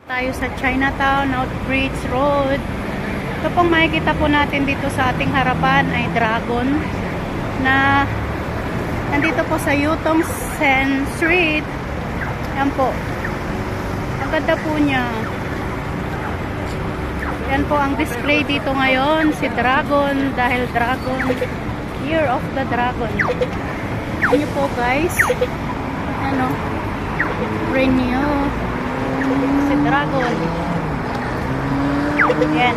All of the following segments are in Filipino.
Tayo sa Chinatown, Outbridge Road. Ito pong makikita po natin dito sa ating harapan ay dragon na nandito po sa Yutong Sen Street. Yan po. Ang ganda po niya. Yan po ang display dito ngayon, si Dragon, dahil Dragon, Year of the Dragon. Ano po guys? Ano? Renew. Si Dragon. Yan.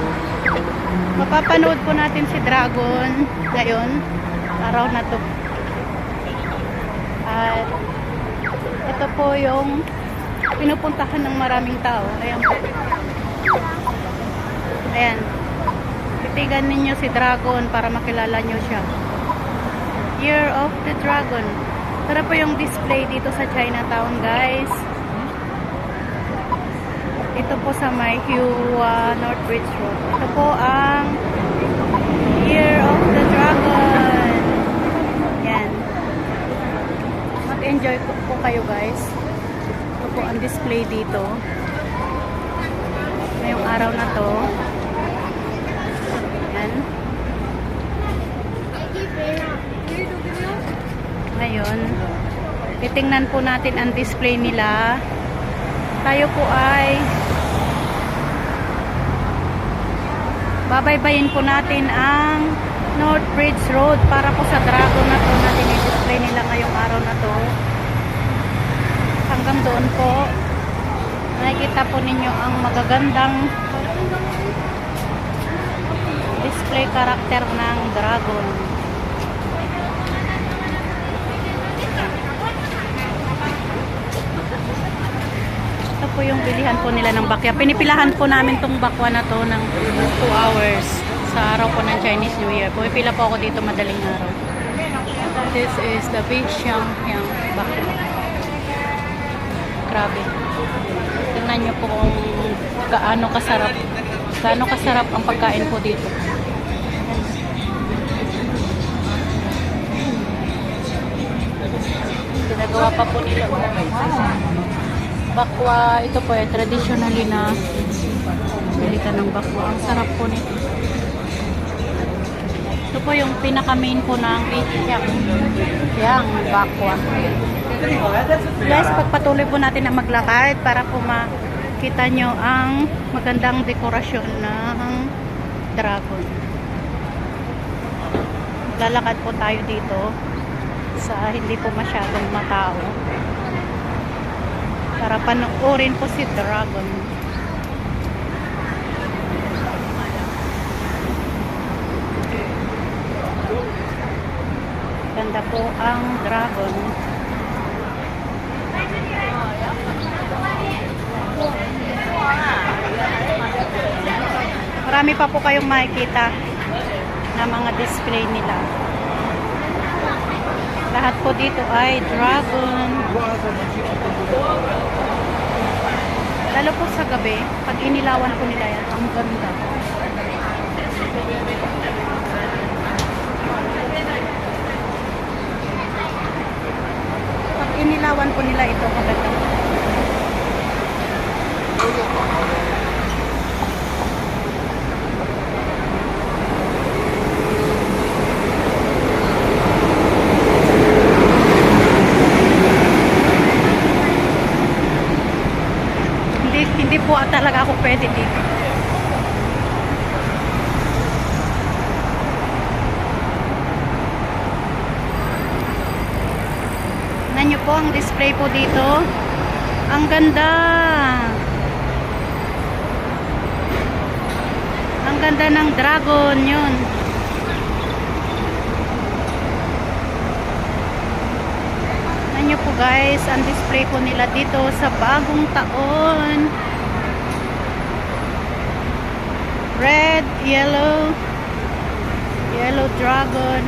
Mapapanood po natin si Dragon ngayon, araw na to. At ito po yung pinupuntahan ng maraming tao. Ayan po. Ayan. Titigan ninyo si Dragon para makilala nyo siya. Year of the Dragon. Tara po yung display dito sa Chinatown, guys. Ito po sa may Hua Northbridge Road. Ito po ang Year of the Dragon. Yan. Mag-enjoy po kayo, guys. Ito po ang display dito. Ngayong araw na to. Yan. Ngayon, titingnan po natin ang display nila. Tayo po ay babaybayin po natin ang Northbridge Road para po sa Dragon na to na dinidisplay nila ngayong araw na to. Hanggang doon po, nakikita po ninyo ang magagandang display character ng Dragon. Ito po yung bilihan po nila ng bakya. Pinipilahan po namin tong bakwa na to ng 2 hours sa araw po ng Chinese New Year. Pumipila po ako dito madaling araw. This is the big Xiangyang bakwa. Grabe. Tingnan nyo po kung gaano kasarap ang pagkain po dito. Ginagawa pa po nila bakwa. Ito po ay traditionally na pilitan ng bakwa. Ang sarap po nito. Ito po yung pinaka main po ng yang bakwa. Guys, pagpatuloy po natin na maglakad para po makita nyo ang magandang dekorasyon ng dragon. Lalakad po tayo dito sa hindi po masyadong matao para panoorin po si Dragon. Ganda po ang Dragon. Marami pa po kayong makikita na mga display nila. Lahat po dito ay Dragon. Lalo po sa gabi, pag inilawan po nila yan, ang ganda. Pag inilawan po nila ito, maganda. Hindi po talaga ako pwede dito. Tignan nyo po ang display po dito. Ang ganda. Ang ganda ng dragon yun. Tignan nyo po guys, ang display po nila dito sa bagong taon. Red, yellow dragon.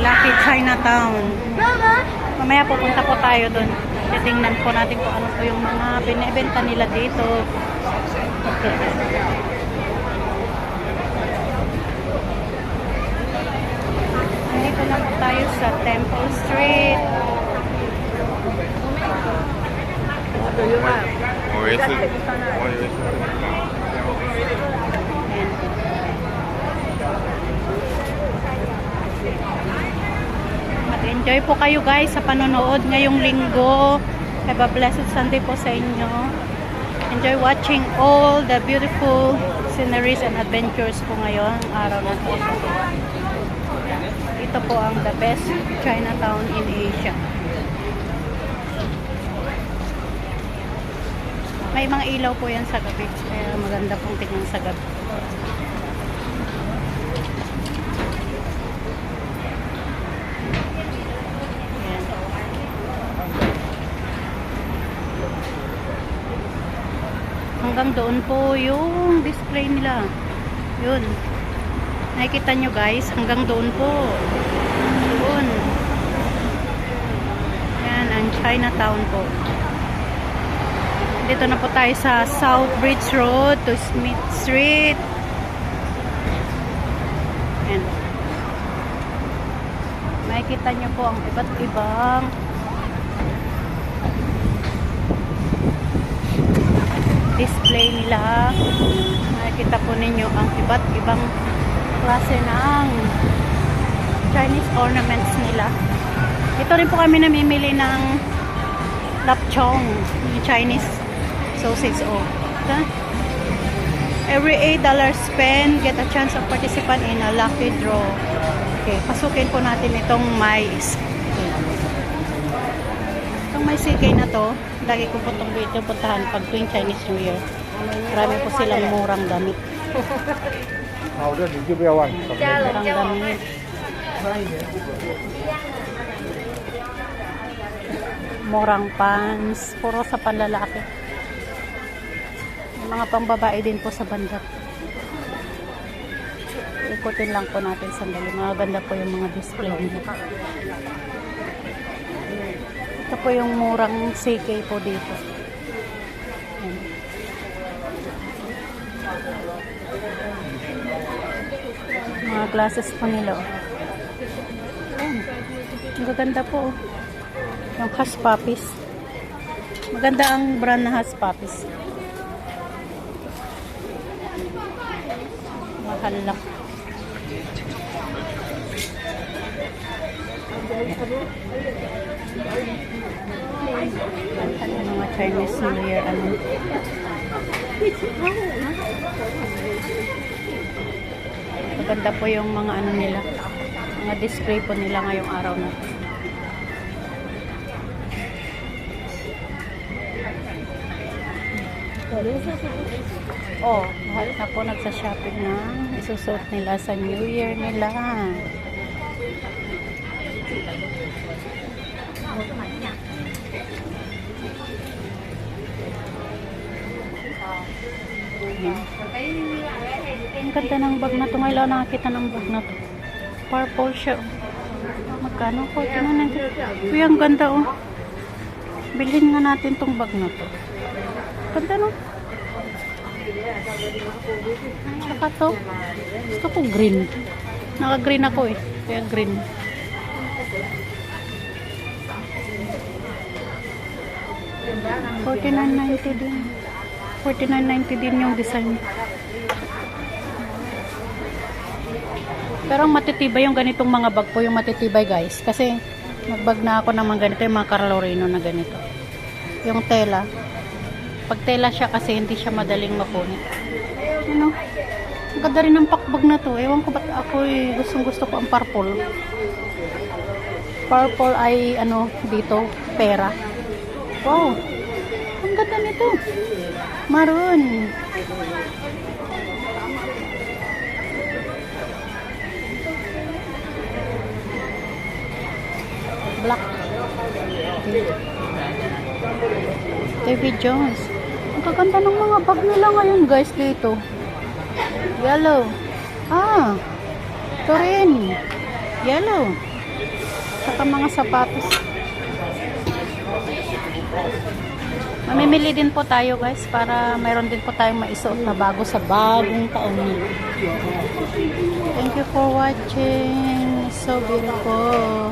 Lucky Chinatown. Mamaya pupunta po tayo doon. Titingnan po natin kung ano po yung mga binibenta nila dito. Okay. Nandito na po tayo sa Temple Street. Mag-enjoy po kayo guys sa panonood ngayong linggo. Have a blessed Sunday po sa inyo. Enjoy watching all the beautiful sceneries and adventures po ngayon araw na to. Ito po ang the best Chinatown in Asia. May mga ilaw po yan sa gabi. Kaya maganda pong tingnan sa gabi. Ayan. Hanggang doon po yung display nila. Yun. Nakikita nyo guys, hanggang doon po. Doon. Yan, ang Chinatown po. Dito na po tayo sa South Bridge Road to Smith Street. Yan. Makikita nyo po ang iba't ibang display nila. Makikita po ninyo ang iba't ibang klase ng Chinese ornaments nila. Ito rin po kami namimili ng lapchong, yung Chinese sausage. Okay? Every $8 spend, get a chance of participant in a lucky draw. Okay, pasukin po natin itong mais. Okay. Itong may CK na to, lagi ko po itong video puntahan pag tuwing Chinese New Year. Marami po silang murang damit. Murang damit. Murang pants. Puro sa panlalaki. May mga pambabae din po sa banda. Ikutin lang po natin sandali. Maganda po yung mga display nila. Ito po yung murang CK po dito. Ayan. Mga glasses po nila. Ayan. Maganda po. Yung Hush Puppies. Maganda ang brand na Hush Puppies. Mahal lang. Ano mga Chinese New Year ano. Maganda po yung mga ano nila. Mga display po nila ngayong araw na. Oh, lahat na po nagsa-shopping na isusuot nila sa New Year nila. Ang ganda ng bag na to. Ngayon nakakita ng bag na to. Purple siya. Magkano po? Uy, ang ganda oh. Bilhin nga natin tong bag na to. Ganda no? Saka to. Gusto ko green. Naka-green ako eh. Kaya green. $49.90 din. $49.90 din yung design. Pero ang matitibay yung ganitong mga bag po, yung matitibay guys. Kasi nagbag na ako ng mga ganito, yung mga Carlorino na ganito. Yung tela. Pag tela siya kasi hindi siya madaling mapunit. Ano? Ang ganda rin ng pakbag na to. Ewan ko ba't ako gustong gusto ko ang purple. Purple ay ano dito, pera. Wow! Ang ganda nito. Maroon. Black. David Jones. Ang kaganda ng mga bag nila ngayon guys dito. Yellow. Ah. Ito rin. Yellow. Saka mga sapatos. Mamimili din po tayo guys para mayroon din po tayong maisuot na bago sa bagong taon nila. Thank you for watching. So beautiful.